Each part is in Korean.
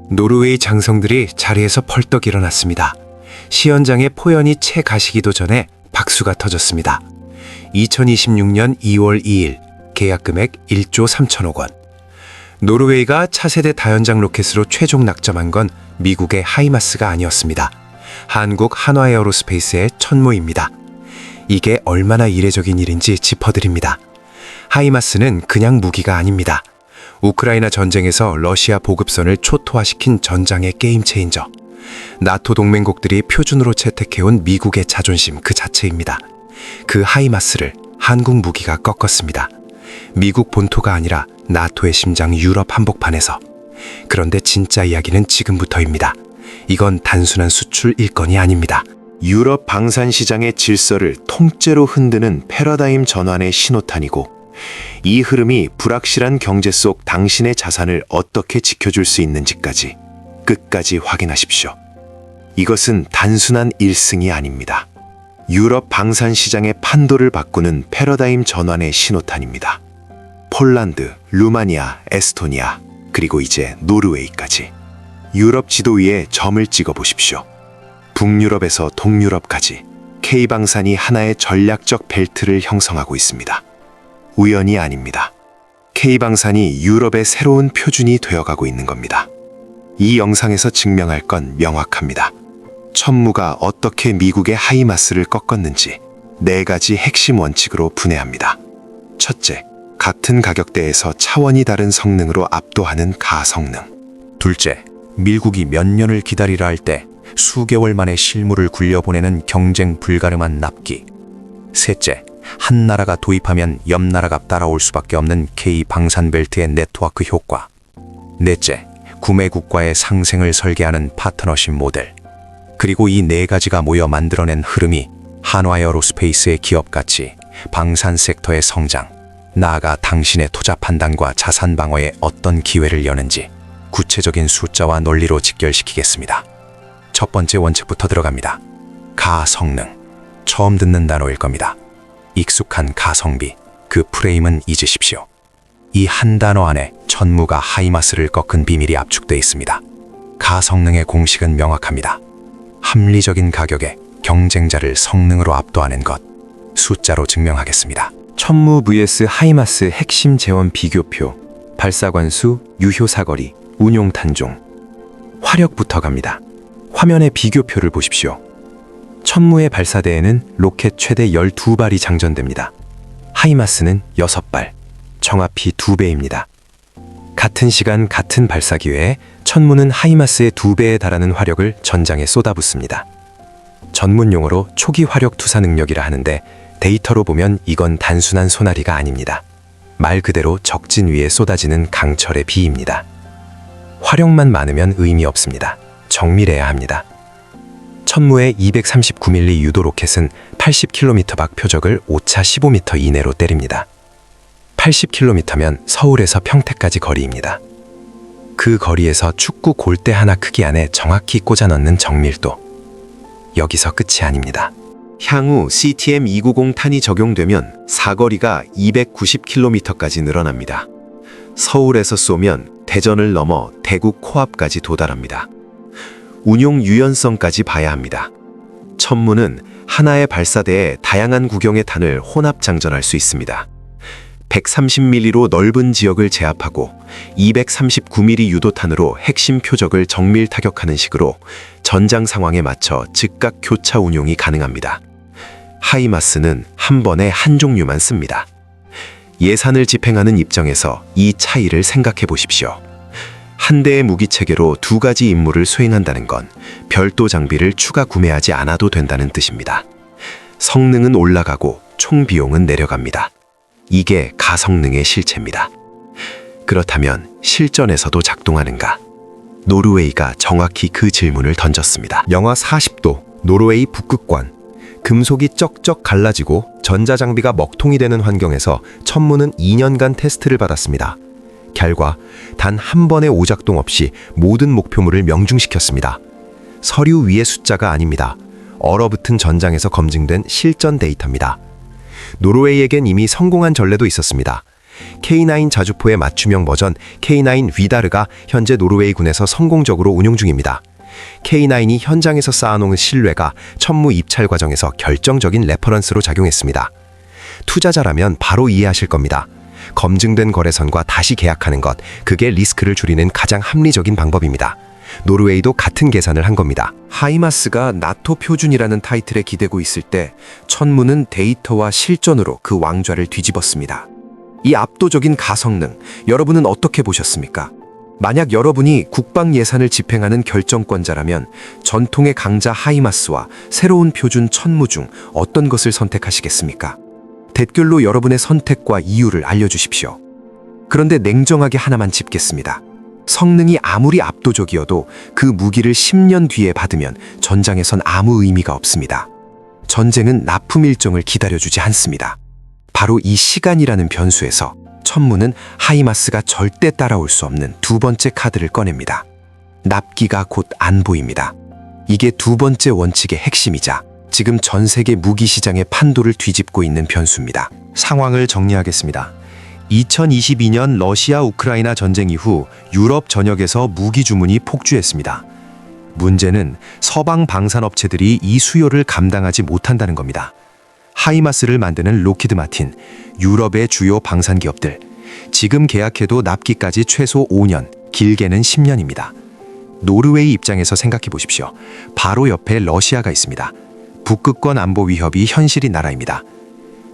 노르웨이 장성들이 자리에서 벌떡 일어났습니다. 시연장에 포연이 채 가시기도 전에 박수가 터졌습니다. 2026년 2월 2일 계약 금액 1조 3천억 원. 노르웨이가 차세대 다연장 로켓으로 최종 낙점한 건 미국의 하이마스가 아니었습니다. 한국 한화에어로스페이스의 천무입니다. 이게 얼마나 이례적인 일인지 짚어드립니다. 하이마스는 그냥 무기가 아닙니다. 우크라이나 전쟁에서 러시아 보급선을 초토화시킨 전장의 게임 체인저. 나토 동맹국들이 표준으로 채택해온 미국의 자존심 그 자체입니다. 그 하이마스를 한국 무기가 꺾었습니다. 미국 본토가 아니라 나토의 심장 유럽 한복판에서. 그런데 진짜 이야기는 지금부터입니다. 이건 단순한 수출 일건이 아닙니다. 유럽 방산 시장의 질서를 통째로 흔드는 패러다임 전환의 신호탄이고, 이 흐름이 불확실한 경제 속 당신의 자산을 어떻게 지켜줄 수 있는지까지 끝까지 확인하십시오. 이것은 단순한 1승이 아닙니다. 유럽 방산 시장의 판도를 바꾸는 패러다임 전환의 신호탄입니다. 폴란드, 루마니아, 에스토니아, 그리고 이제 노르웨이까지 유럽 지도 위에 점을 찍어 보십시오. 북유럽에서 동유럽까지 K방산이 하나의 전략적 벨트를 형성하고 있습니다. 우연이 아닙니다. K방산이 유럽의 새로운 표준이 되어가고 있는 겁니다. 이 영상에서 증명할 건 명확합니다. 천무가 어떻게 미국의 하이마스를 꺾었는지 4가지 핵심 원칙으로 분해합니다. 첫째, 같은 가격대에서 차원이 다른 성능으로 압도하는 가성능. 둘째, 미국이 몇 년을 기다리라 할 때 수개월 만에 실물을 굴려보내는 경쟁 불가름한 납기. 셋째, 한 나라가 도입하면 옆 나라가 따라올 수밖에 없는 K방산벨트의 네트워크 효과. 넷째, 구매국과의 상생을 설계하는 파트너십 모델. 그리고 이 4가지가 모여 만들어낸 흐름이 한화에어로스페이스의 기업 가치, 방산 섹터의 성장, 나아가 당신의 투자 판단과 자산 방어에 어떤 기회를 여는지 구체적인 숫자와 논리로 직결시키겠습니다. 첫 번째 원칙부터 들어갑니다. 가성능. 처음 듣는 단어일 겁니다. 익숙한 가성비, 그 프레임은 잊으십시오. 이 한 단어 안에 천무가 하이마스를 꺾은 비밀이 압축되어 있습니다. 가성능의 공식은 명확합니다. 합리적인 가격에 경쟁자를 성능으로 압도하는 것. 숫자로 증명하겠습니다. 천무 vs 하이마스 핵심 재원 비교표. 발사관수, 유효 사거리, 운용 탄종. 화력부터 갑니다. 화면의 비교표를 보십시오. 천무의 발사대에는 로켓 최대 12발이 장전됩니다. 하이마스는 6발, 정확히 2배입니다. 같은 시간 같은 발사 기회에 천무는 하이마스의 2배에 달하는 화력을 전장에 쏟아붓습니다. 전문 용어로 초기 화력 투사 능력이라 하는데 데이터로 보면 이건 단순한 소나리가 아닙니다. 말 그대로 적진 위에 쏟아지는 강철의 비입니다. 화력만 많으면 의미 없습니다. 정밀해야 합니다. 천무의 239mm 유도 로켓은 80km 밖 표적을 오차 15m 이내로 때립니다. 80km면 서울에서 평택까지 거리입니다. 그 거리에서 축구 골대 하나 크기 안에 정확히 꽂아 넣는 정밀도. 여기서 끝이 아닙니다. 향후 CTM-290 탄이 적용되면 사거리가 290km까지 늘어납니다. 서울에서 쏘면 대전을 넘어 대구 코앞까지 도달합니다. 운용 유연성까지 봐야 합니다. 천무는 하나의 발사대에 다양한 구경의 탄을 혼합 장전할 수 있습니다. 130mm로 넓은 지역을 제압하고 239mm 유도탄으로 핵심 표적을 정밀 타격하는 식으로 전장 상황에 맞춰 즉각 교차 운용이 가능합니다. 하이마스는 한 번에 한 종류만 씁니다. 예산을 집행하는 입장에서 이 차이를 생각해 보십시오. 한 대의 무기 체계로 2가지 임무를 수행한다는 건 별도 장비를 추가 구매하지 않아도 된다는 뜻입니다. 성능은 올라가고 총 비용은 내려갑니다. 이게 가성능의 실체입니다. 그렇다면 실전에서도 작동하는가? 노르웨이가 정확히 그 질문을 던졌습니다. 영하 40도 노르웨이 북극권. 금속이 쩍쩍 갈라지고 전자장비가 먹통이 되는 환경에서 천무는 2년간 테스트를 받았습니다. 결과 단 한 번의 오작동 없이 모든 목표물을 명중시켰습니다. 서류 위의 숫자가 아닙니다. 얼어붙은 전장에서 검증된 실전 데이터입니다. 노르웨이에겐 이미 성공한 전례도 있었습니다. K9 자주포의 맞춤형 버전 K9 위다르가 현재 노르웨이군에서 성공적으로 운용 중입니다. K9이 현장에서 쌓아놓은 신뢰가 천무 입찰 과정에서 결정적인 레퍼런스로 작용했습니다. 투자자라면 바로 이해하실 겁니다. 검증된 거래선과 다시 계약하는 것, 그게 리스크를 줄이는 가장 합리적인 방법입니다. 노르웨이도 같은 계산을 한 겁니다. 하이마스가 나토 표준이라는 타이틀에 기대고 있을 때 천무는 데이터와 실전으로 그 왕좌를 뒤집었습니다. 이 압도적인 가성능, 여러분은 어떻게 보셨습니까? 만약 여러분이 국방 예산을 집행하는 결정권자라면 전통의 강자 하이마스와 새로운 표준 천무 중 어떤 것을 선택하시겠습니까? 댓글로 여러분의 선택과 이유를 알려주십시오. 그런데 냉정하게 하나만 짚겠습니다. 성능이 아무리 압도적이어도 그 무기를 10년 뒤에 받으면 전장에선 아무 의미가 없습니다. 전쟁은 납품 일정을 기다려주지 않습니다. 바로 이 시간이라는 변수에서 천무는 하이마스가 절대 따라올 수 없는 두 번째 카드를 꺼냅니다. 납기가 곧 안보입니다. 이게 두 번째 원칙의 핵심이자 지금 전 세계 무기 시장의 판도를 뒤집고 있는 변수입니다. 상황을 정리하겠습니다. 2022년 러시아 우크라이나 전쟁 이후 유럽 전역에서 무기 주문이 폭주했습니다. 문제는 서방 방산업체들이 이 수요를 감당하지 못한다는 겁니다. 하이마스를 만드는 로키드 마틴, 유럽의 주요 방산 기업들, 지금 계약해도 납기까지 최소 5년, 길게는 10년입니다. 노르웨이 입장에서 생각해 보십시오. 바로 옆에 러시아가 있습니다. 북극권 안보 위협이 현실인 나라입니다.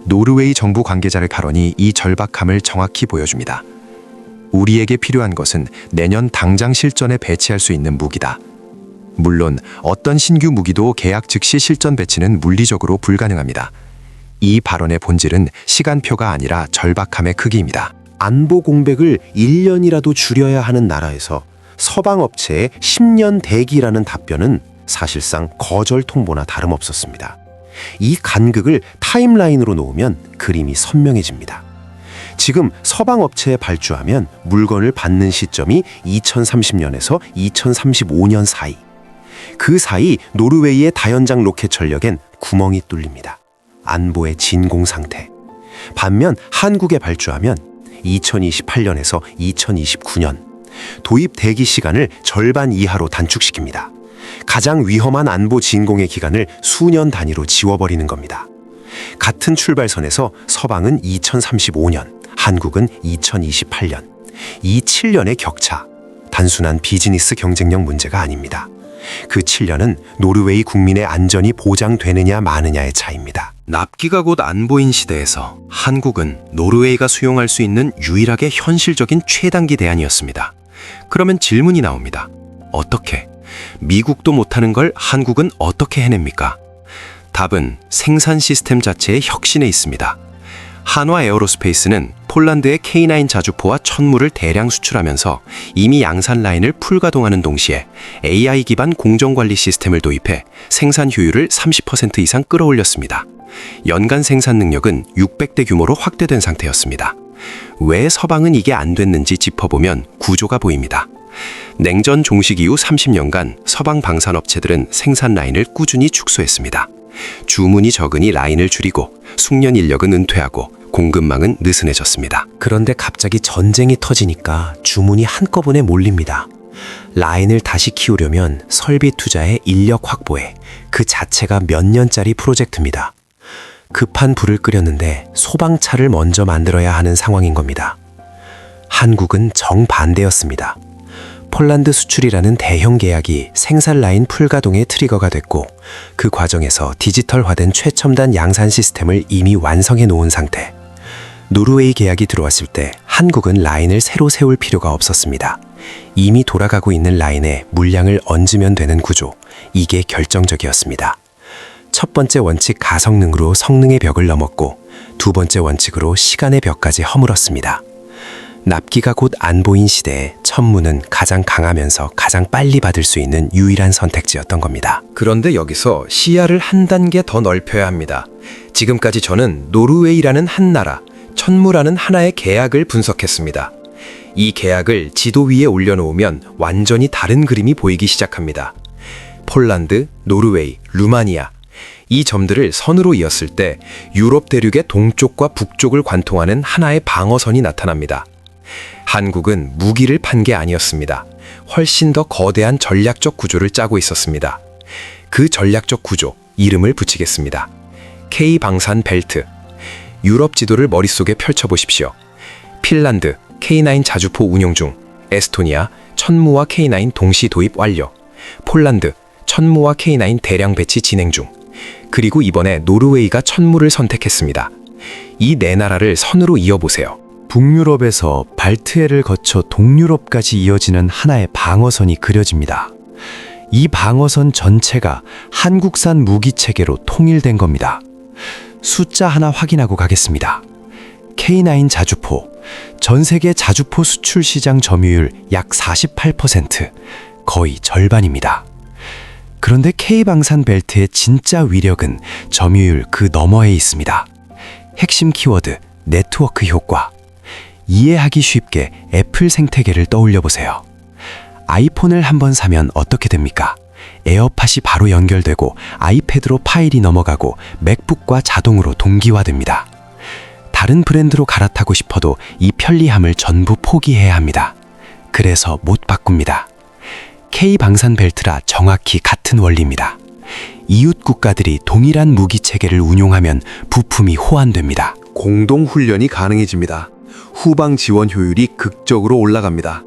노르웨이 정부 관계자를 발언이 이 절박함을 정확히 보여줍니다. 우리에게 필요한 것은 내년 당장 실전에 배치할 수 있는 무기다. 물론 어떤 신규 무기도 계약 즉시 실전 배치는 물리적으로 불가능합니다. 이 발언의 본질은 시간표가 아니라 절박함의 크기입니다. 안보 공백을 1년이라도 줄여야 하는 나라에서 서방 업체의 10년 대기라는 답변은 사실상 거절 통보나 다름없었습니다. 이 간극을 타임라인으로 놓으면 그림이 선명해집니다. 지금 서방 업체에 발주하면 물건을 받는 시점이 2030년에서 2035년 사이. 그 사이 노르웨이의 다연장 로켓 전력엔 구멍이 뚫립니다. 안보의 진공 상태. 반면 한국에 발주하면 2028년에서 2029년 도입 대기 시간을 절반 이하로 단축시킵니다. 가장 위험한 안보 진공의 기간을 수년 단위로 지워버리는 겁니다. 같은 출발선에서 서방은 2035년, 한국은 2028년. 이 7년의 격차, 단순한 비즈니스 경쟁력 문제가 아닙니다. 그 7년은 노르웨이 국민의 안전이 보장되느냐 마느냐의 차이입니다. 납기가 곧 안보인 시대에서 한국은 노르웨이가 수용할 수 있는 유일하게 현실적인 최단기 대안이었습니다. 그러면 질문이 나옵니다. 어떻게? 미국도 못하는 걸 한국은 어떻게 해냅니까? 답은 생산 시스템 자체의 혁신에 있습니다. 한화 에어로스페이스는 폴란드의 K9 자주포와 천무를 대량 수출하면서 이미 양산 라인을 풀가동하는 동시에 AI 기반 공정관리 시스템을 도입해 생산 효율을 30% 이상 끌어올렸습니다. 연간 생산 능력은 600대 규모로 확대된 상태였습니다. 왜 서방은 이게 안 됐는지 짚어보면 구조가 보입니다. 냉전 종식 이후 30년간 서방 방산업체들은 생산 라인을 꾸준히 축소했습니다. 주문이 적으니 라인을 줄이고 숙련 인력은 은퇴하고 공급망은 느슨해졌습니다. 그런데 갑자기 전쟁이 터지니까 주문이 한꺼번에 몰립니다. 라인을 다시 키우려면 설비 투자에 인력 확보에 그 자체가 몇 년짜리 프로젝트입니다. 급한 불을 끄렸는데 소방차를 먼저 만들어야 하는 상황인 겁니다. 한국은 정반대였습니다. 폴란드 수출이라는 대형 계약이 생산 라인 풀가동의 트리거가 됐고 그 과정에서 디지털화된 최첨단 양산 시스템을 이미 완성해 놓은 상태. 노르웨이 계약이 들어왔을 때 한국은 라인을 새로 세울 필요가 없었습니다. 이미 돌아가고 있는 라인에 물량을 얹으면 되는 구조, 이게 결정적이었습니다. 첫 번째 원칙 가성능으로 성능의 벽을 넘었고 두 번째 원칙으로 시간의 벽까지 허물었습니다. 납기가 곧 안보인 시대에 천무는 가장 강하면서 가장 빨리 받을 수 있는 유일한 선택지였던 겁니다. 그런데 여기서 시야를 한 단계 더 넓혀야 합니다. 지금까지 저는 노르웨이라는 한 나라, 천무라는 하나의 계약을 분석했습니다. 이 계약을 지도 위에 올려놓으면 완전히 다른 그림이 보이기 시작합니다. 폴란드, 노르웨이, 루마니아, 이 점들을 선으로 이었을 때 유럽 대륙의 동쪽과 북쪽을 관통하는 하나의 방어선이 나타납니다. 한국은 무기를 판 게 아니었습니다. 훨씬 더 거대한 전략적 구조를 짜고 있었습니다. 그 전략적 구조, 이름을 붙이겠습니다. K방산 벨트. 유럽 지도를 머릿속에 펼쳐보십시오. 핀란드, K9 자주포 운용 중. 에스토니아, 천무와 K9 동시 도입 완료. 폴란드, 천무와 K9 대량 배치 진행 중. 그리고 이번에 노르웨이가 천무를 선택했습니다. 이 네 나라를 선으로 이어보세요. 북유럽에서 발트해를 거쳐 동유럽까지 이어지는 하나의 방어선이 그려집니다. 이 방어선 전체가 한국산 무기 체계로 통일된 겁니다. 숫자 하나 확인하고 가겠습니다. K9 자주포, 전 세계 자주포 수출 시장 점유율 약 48%, 거의 절반입니다. 그런데 K방산 벨트의 진짜 위력은 점유율 그 너머에 있습니다. 핵심 키워드, 네트워크 효과. 이해하기 쉽게 애플 생태계를 떠올려 보세요. 아이폰을 한번 사면 어떻게 됩니까? 에어팟이 바로 연결되고 아이패드로 파일이 넘어가고 맥북과 자동으로 동기화됩니다. 다른 브랜드로 갈아타고 싶어도 이 편리함을 전부 포기해야 합니다. 그래서 못 바꿉니다. K방산 벨트라 정확히 같은 원리입니다. 이웃 국가들이 동일한 무기 체계를 운용하면 부품이 호환됩니다. 공동 훈련이 가능해집니다. 후방 지원 효율이 극적으로 올라갑니다.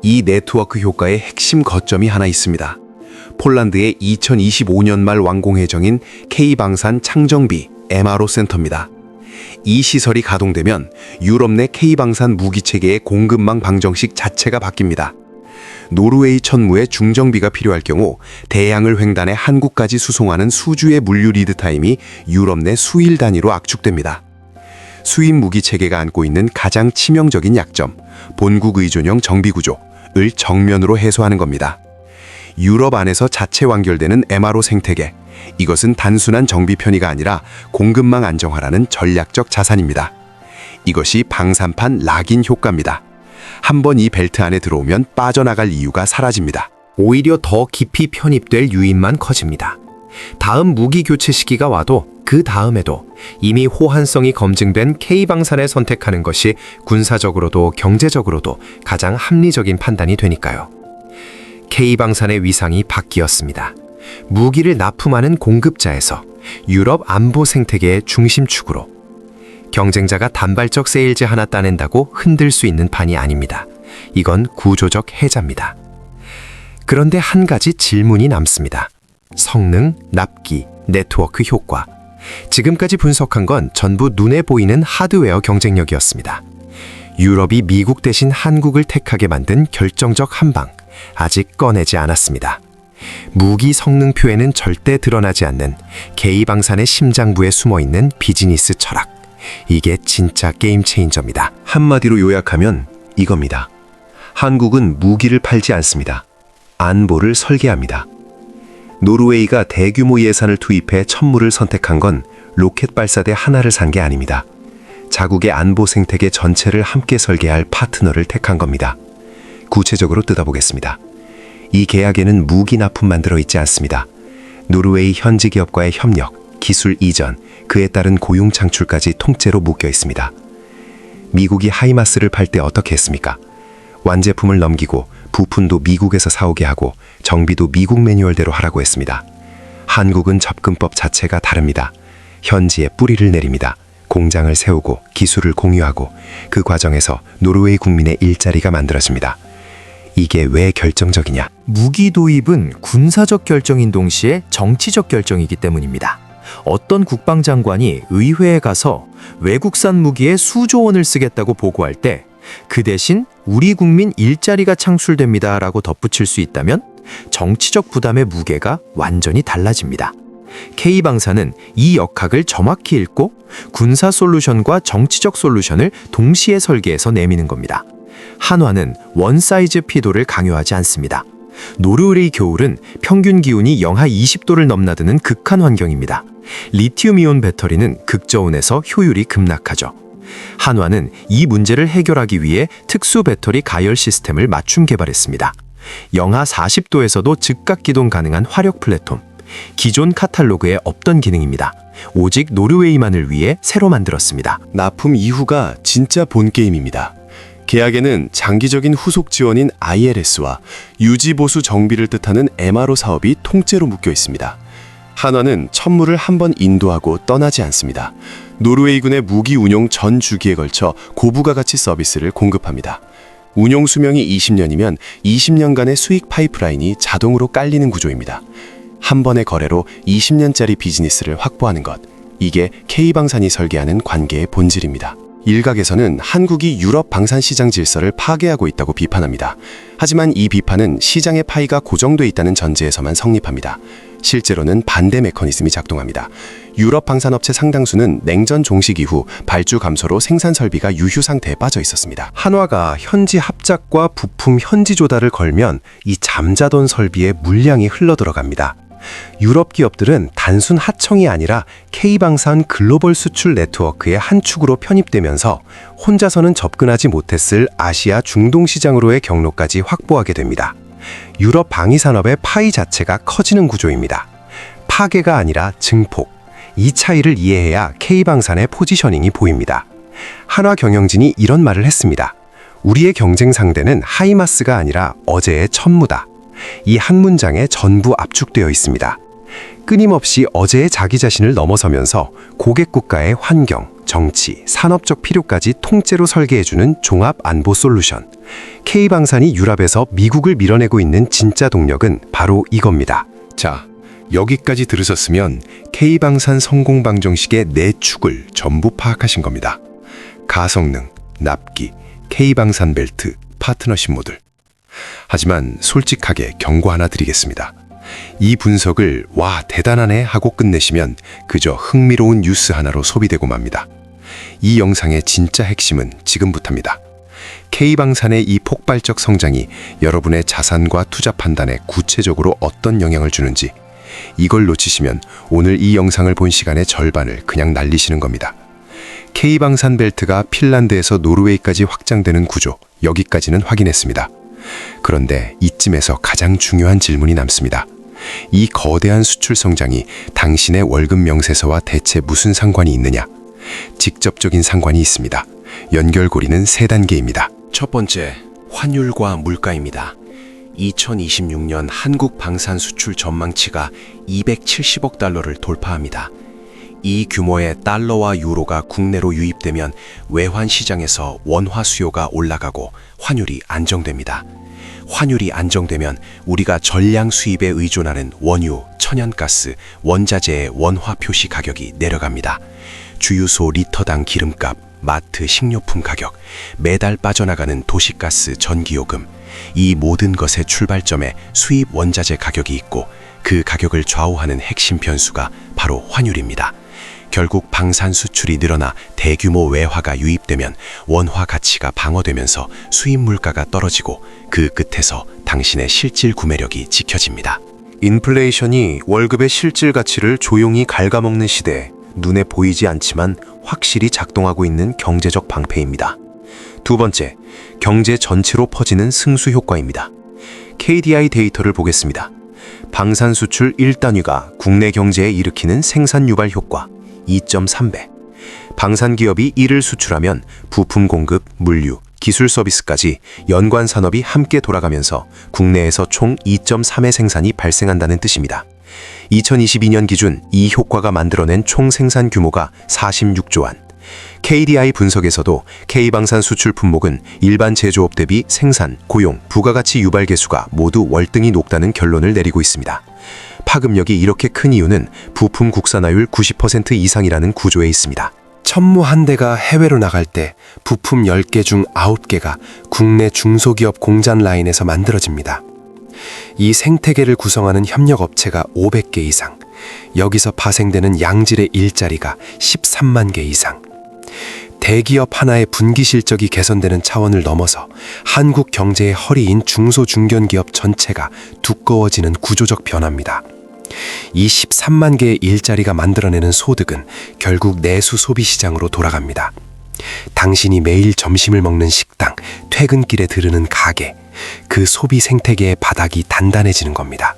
이 네트워크 효과의 핵심 거점이 하나 있습니다. 폴란드의 2025년 말 완공 예정인 K방산 창정비 MRO 센터입니다. 이 시설이 가동되면 유럽 내 K방산 무기체계의 공급망 방정식 자체가 바뀝니다. 노르웨이 천무에 중정비가 필요할 경우 대양을 횡단해 한국까지 수송하는 수주의 물류 리드 타임이 유럽 내 수일 단위로 압축됩니다. 수입 무기 체계가 안고 있는 가장 치명적인 약점, 본국 의존형 정비 구조를 정면으로 해소하는 겁니다. 유럽 안에서 자체 완결되는 MRO 생태계, 이것은 단순한 정비 편의가 아니라 공급망 안정화라는 전략적 자산입니다. 이것이 방산판 락인 효과입니다. 한번 이 벨트 안에 들어오면 빠져나갈 이유가 사라집니다. 오히려 더 깊이 편입될 유인만 커집니다. 다음 무기 교체 시기가 와도 그 다음에도 이미 호환성이 검증된 K방산을 선택하는 것이 군사적으로도 경제적으로도 가장 합리적인 판단이 되니까요. K방산의 위상이 바뀌었습니다. 무기를 납품하는 공급자에서 유럽 안보 생태계의 중심축으로. 경쟁자가 단발적 세일즈 하나 따낸다고 흔들 수 있는 판이 아닙니다. 이건 구조적 해자입니다. 그런데 한 가지 질문이 남습니다. 성능, 납기, 네트워크 효과. 지금까지 분석한 건 전부 눈에 보이는 하드웨어 경쟁력이었습니다. 유럽이 미국 대신 한국을 택하게 만든 결정적 한방, 아직 꺼내지 않았습니다. 무기 성능표에는 절대 드러나지 않는 K방산의 심장부에 숨어있는 비즈니스 철학. 이게 진짜 게임 체인저입니다. 한마디로 요약하면 이겁니다. 한국은 무기를 팔지 않습니다. 안보를 설계합니다. 노르웨이가 대규모 예산을 투입해 천무를 선택한 건 로켓 발사대 하나를 산 게 아닙니다. 자국의 안보 생태계 전체를 함께 설계할 파트너를 택한 겁니다. 구체적으로 뜯어보겠습니다. 이 계약에는 무기 납품만 들어있지 않습니다. 노르웨이 현지 기업과의 협력, 기술 이전, 그에 따른 고용 창출까지 통째로 묶여 있습니다. 미국이 하이마스를 팔 때 어떻게 했습니까? 완제품을 넘기고 부품도 미국에서 사오게 하고 정비도 미국 매뉴얼대로 하라고 했습니다. 한국은 접근법 자체가 다릅니다. 현지에 뿌리를 내립니다. 공장을 세우고 기술을 공유하고 그 과정에서 노르웨이 국민의 일자리가 만들어집니다. 이게 왜 결정적이냐? 무기 도입은 군사적 결정인 동시에 정치적 결정이기 때문입니다. 어떤 국방장관이 의회에 가서 외국산 무기에 수조 원을 쓰겠다고 보고할 때 그 대신 우리 국민 일자리가 창출됩니다 라고 덧붙일 수 있다면 정치적 부담의 무게가 완전히 달라집니다. K방산은 이 역학을 정확히 읽고 군사 솔루션과 정치적 솔루션을 동시에 설계해서 내미는 겁니다. 한화는 원사이즈 피도를 강요하지 않습니다. 노르웨이 겨울은 평균 기온이 영하 20도를 넘나드는 극한 환경입니다. 리튬이온 배터리는 극저온에서 효율이 급락하죠. 한화는 이 문제를 해결하기 위해 특수 배터리 가열 시스템을 맞춤 개발했습니다. 영하 40도에서도 즉각 기동 가능한 화력 플랫폼, 기존 카탈로그에 없던 기능입니다. 오직 노르웨이만을 위해 새로 만들었습니다. 납품 이후가 진짜 본 게임입니다. 계약에는 장기적인 후속 지원인 ILS와 유지보수 정비를 뜻하는 MRO 사업이 통째로 묶여 있습니다. 한화는 천무를 한 번 인도하고 떠나지 않습니다. 노르웨이군의 무기 운용 전 주기에 걸쳐 고부가 가치 서비스를 공급합니다. 운용 수명이 20년이면 20년간의 수익 파이프라인이 자동으로 깔리는 구조입니다. 한 번의 거래로 20년짜리 비즈니스를 확보하는 것. 이게 K방산이 설계하는 관계의 본질입니다. 일각에서는 한국이 유럽 방산 시장 질서를 파괴하고 있다고 비판합니다. 하지만 이 비판은 시장의 파이가 고정돼 있다는 전제에서만 성립합니다. 실제로는 반대 메커니즘이 작동합니다. 유럽 방산업체 상당수는 냉전 종식 이후 발주 감소로 생산 설비가 유휴 상태에 빠져 있었습니다. 한화가 현지 합작과 부품 현지 조달을 걸면 이 잠자던 설비에 물량이 흘러들어갑니다. 유럽 기업들은 단순 하청이 아니라 K방산 글로벌 수출 네트워크의 한 축으로 편입되면서 혼자서는 접근하지 못했을 아시아 중동 시장으로의 경로까지 확보하게 됩니다. 유럽 방위산업의 파이 자체가 커지는 구조입니다. 파괴가 아니라 증폭. 이 차이를 이해해야 K방산의 포지셔닝이 보입니다. 한화 경영진이 이런 말을 했습니다. 우리의 경쟁 상대는 하이마스가 아니라 어제의 천무다. 이 한 문장에 전부 압축되어 있습니다. 끊임없이 어제의 자기 자신을 넘어서면서 고객 국가의 환경, 정치, 산업적 필요까지 통째로 설계해주는 종합 안보 솔루션. K방산이 유럽에서 미국을 밀어내고 있는 진짜 동력은 바로 이겁니다. 자, 여기까지 들으셨으면 K방산 성공 방정식의 네 축을 전부 파악하신 겁니다. 가성능, 납기, K방산 벨트, 파트너십 모델. 하지만 솔직하게 경고 하나 드리겠습니다. 이 분석을 와 대단하네 하고 끝내시면 그저 흥미로운 뉴스 하나로 소비되고 맙니다. 이 영상의 진짜 핵심은 지금부터입니다. K방산의 이 폭발적 성장이 여러분의 자산과 투자 판단에 구체적으로 어떤 영향을 주는지, 이걸 놓치시면 오늘 이 영상을 본 시간의 절반을 그냥 날리시는 겁니다. K방산 벨트가 핀란드에서 노르웨이까지 확장되는 구조, 여기까지는 확인했습니다. 그런데 이쯤에서 가장 중요한 질문이 남습니다. 이 거대한 수출 성장이 당신의 월급 명세서와 대체 무슨 상관이 있느냐? 직접적인 상관이 있습니다. 연결고리는 세 단계입니다. 첫 번째, 환율과 물가입니다. 2026년 한국 방산 수출 전망치가 270억 달러를 돌파합니다. 이 규모의 달러와 유로가 국내로 유입되면 외환 시장에서 원화 수요가 올라가고 환율이 안정됩니다. 환율이 안정되면 우리가 전량 수입에 의존하는 원유, 천연가스, 원자재의 원화 표시 가격이 내려갑니다. 주유소 리터당 기름값, 마트 식료품 가격, 매달 빠져나가는 도시가스 전기요금, 이 모든 것의 출발점에 수입 원자재 가격이 있고 그 가격을 좌우하는 핵심 변수가 바로 환율입니다. 결국 방산 수출이 늘어나 대규모 외화가 유입되면 원화 가치가 방어되면서 수입 물가가 떨어지고 그 끝에서 당신의 실질 구매력이 지켜집니다. 인플레이션이 월급의 실질 가치를 조용히 갉아먹는 시대에 눈에 보이지 않지만 확실히 작동하고 있는 경제적 방패입니다. 두 번째, 경제 전체로 퍼지는 승수 효과입니다. KDI 데이터를 보겠습니다. 방산 수출 1단위가 국내 경제에 일으키는 생산 유발 효과 2.3배. 방산 기업이 이를 수출하면 부품 공급, 물류, 기술 서비스까지 연관 산업이 함께 돌아가면서 국내에서 총 2.3의 생산이 발생한다는 뜻입니다. 2022년 기준 이 효과가 만들어낸 총 생산 규모가 46조 원. KDI 분석에서도 K방산 수출 품목은 일반 제조업 대비 생산, 고용, 부가가치 유발 계수가 모두 월등히 높다는 결론을 내리고 있습니다. 파급력이 이렇게 큰 이유는 부품 국산화율 90% 이상이라는 구조에 있습니다. 천무 한 대가 해외로 나갈 때 부품 10개 중 9개가 국내 중소기업 공장 라인에서 만들어집니다. 이 생태계를 구성하는 협력업체가 500개 이상, 여기서 파생되는 양질의 일자리가 13만 개 이상. 대기업 하나의 분기 실적이 개선되는 차원을 넘어서 한국 경제의 허리인 중소중견기업 전체가 두꺼워지는 구조적 변화입니다. 이 13만 개의 일자리가 만들어내는 소득은 결국 내수 소비 시장으로 돌아갑니다. 당신이 매일 점심을 먹는 식당, 퇴근길에 들르는 가게, 그 소비 생태계의 바닥이 단단해지는 겁니다.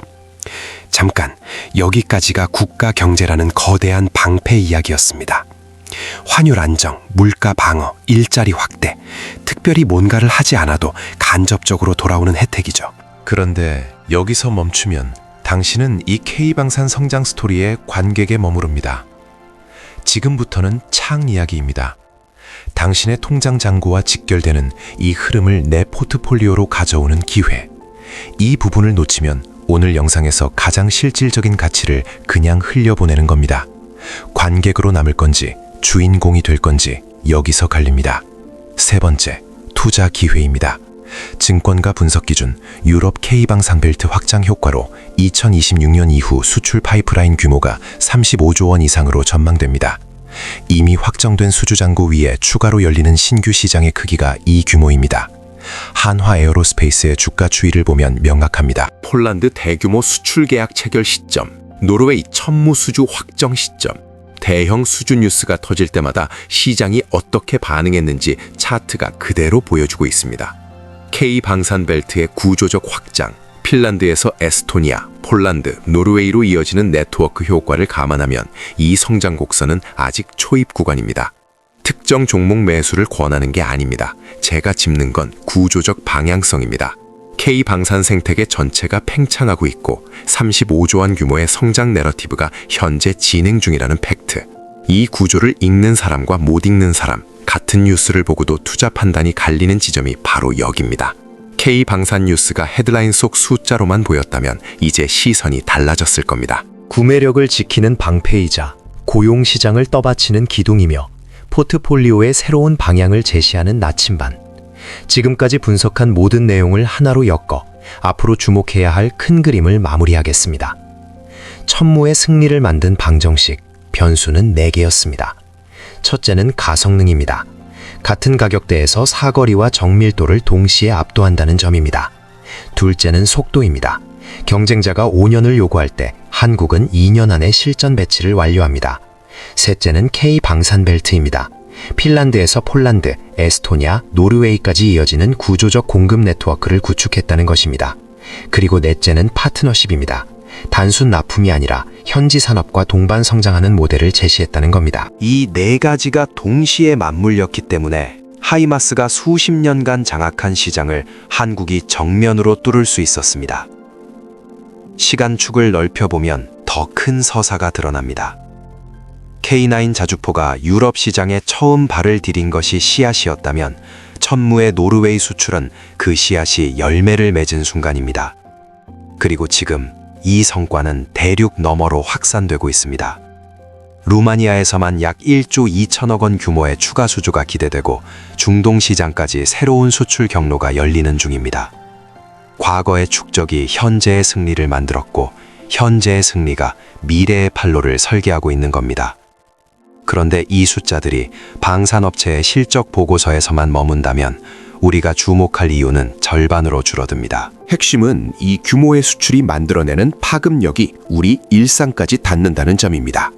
잠깐, 여기까지가 국가 경제라는 거대한 방패 이야기였습니다. 환율 안정, 물가 방어, 일자리 확대, 특별히 뭔가를 하지 않아도 간접적으로 돌아오는 혜택이죠. 그런데 여기서 멈추면 당신은 이 K방산 성장 스토리의 관객에 머무릅니다. 지금부터는 창 이야기입니다. 당신의 통장 잔고와 직결되는 이 흐름을 내 포트폴리오로 가져오는 기회. 이 부분을 놓치면 오늘 영상에서 가장 실질적인 가치를 그냥 흘려보내는 겁니다. 관객으로 남을 건지 주인공이 될 건지 여기서 갈립니다. 세 번째, 투자 기회입니다. 증권가 분석 기준 유럽 K방산 벨트 확장 효과로 2026년 이후 수출 파이프라인 규모가 35조 원 이상으로 전망됩니다. 이미 확정된 수주잔고 위에 추가로 열리는 신규 시장의 크기가 이 규모입니다. 한화 에어로스페이스의 주가 추이를 보면 명확합니다. 폴란드 대규모 수출 계약 체결 시점, 노르웨이 천무 수주 확정 시점, 대형 수주 뉴스가 터질 때마다 시장이 어떻게 반응했는지 차트가 그대로 보여주고 있습니다. K방산벨트의 구조적 확장, 핀란드에서 에스토니아, 폴란드, 노르웨이로 이어지는 네트워크 효과를 감안하면 이 성장 곡선은 아직 초입 구간입니다. 특정 종목 매수를 권하는 게 아닙니다. 제가 짚는 건 구조적 방향성입니다. K방산 생태계 전체가 팽창하고 있고 35조 원 규모의 성장 내러티브가 현재 진행 중이라는 팩트. 이 구조를 읽는 사람과 못 읽는 사람, 같은 뉴스를 보고도 투자 판단이 갈리는 지점이 바로 여기입니다. K방산 뉴스가 헤드라인 속 숫자로만 보였다면 이제 시선이 달라졌을 겁니다. 구매력을 지키는 방패이자 고용시장을 떠받치는 기둥이며 포트폴리오의 새로운 방향을 제시하는 나침반. 지금까지 분석한 모든 내용을 하나로 엮어 앞으로 주목해야 할 큰 그림을 마무리하겠습니다. 천무의 승리를 만든 방정식, 변수는 4개였습니다. 첫째는 가성능입니다. 같은 가격대에서 사거리와 정밀도를 동시에 압도한다는 점입니다. 둘째는 속도입니다. 경쟁자가 5년을 요구할 때 한국은 2년 안에 실전 배치를 완료합니다. 셋째는 K방산벨트입니다. 핀란드에서 폴란드, 에스토니아, 노르웨이까지 이어지는 구조적 공급 네트워크를 구축했다는 것입니다. 그리고 넷째는 파트너십입니다. 단순 납품이 아니라 현지 산업과 동반 성장하는 모델을 제시했다는 겁니다. 이 4가지가 동시에 맞물렸기 때문에 하이마스가 수십 년간 장악한 시장을 한국이 정면으로 뚫을 수 있었습니다. 시간축을 넓혀보면 더 큰 서사가 드러납니다. K9 자주포가 유럽 시장에 처음 발을 디딘 것이 씨앗이었다면 천무의 노르웨이 수출은 그 씨앗이 열매를 맺은 순간입니다. 그리고 지금 이 성과는 대륙 너머로 확산되고 있습니다. 루마니아에서만 약 1조 2천억 원 규모의 추가 수주가 기대되고 중동 시장까지 새로운 수출 경로가 열리는 중입니다. 과거의 축적이 현재의 승리를 만들었고 현재의 승리가 미래의 판로를 설계하고 있는 겁니다. 그런데 이 숫자들이 방산업체의 실적 보고서에서만 머문다면 우리가 주목할 이유는 절반으로 줄어듭니다. 핵심은 이 규모의 수출이 만들어내는 파급력이 우리 일상까지 닿는다는 점입니다.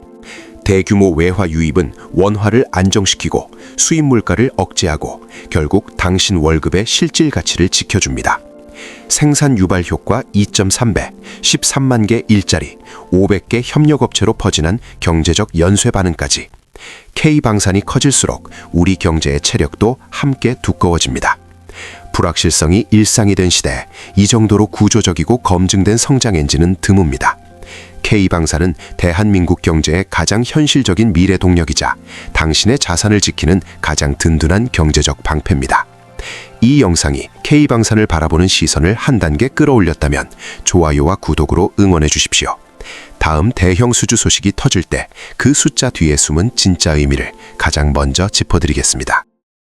대규모 외화 유입은 원화를 안정시키고 수입 물가를 억제하고 결국 당신 월급의 실질 가치를 지켜줍니다. 생산 유발 효과 2.3배, 13만 개 일자리, 500개 협력업체로 퍼지는 경제적 연쇄 반응까지 K방산이 커질수록 우리 경제의 체력도 함께 두꺼워집니다. 불확실성이 일상이 된 시대에 이 정도로 구조적이고 검증된 성장 엔진은 드뭅니다. K방산은 대한민국 경제의 가장 현실적인 미래 동력이자 당신의 자산을 지키는 가장 든든한 경제적 방패입니다. 이 영상이 K방산을 바라보는 시선을 한 단계 끌어올렸다면 좋아요와 구독으로 응원해 주십시오. 다음 대형 수주 소식이 터질 때 그 숫자 뒤에 숨은 진짜 의미를 가장 먼저 짚어드리겠습니다.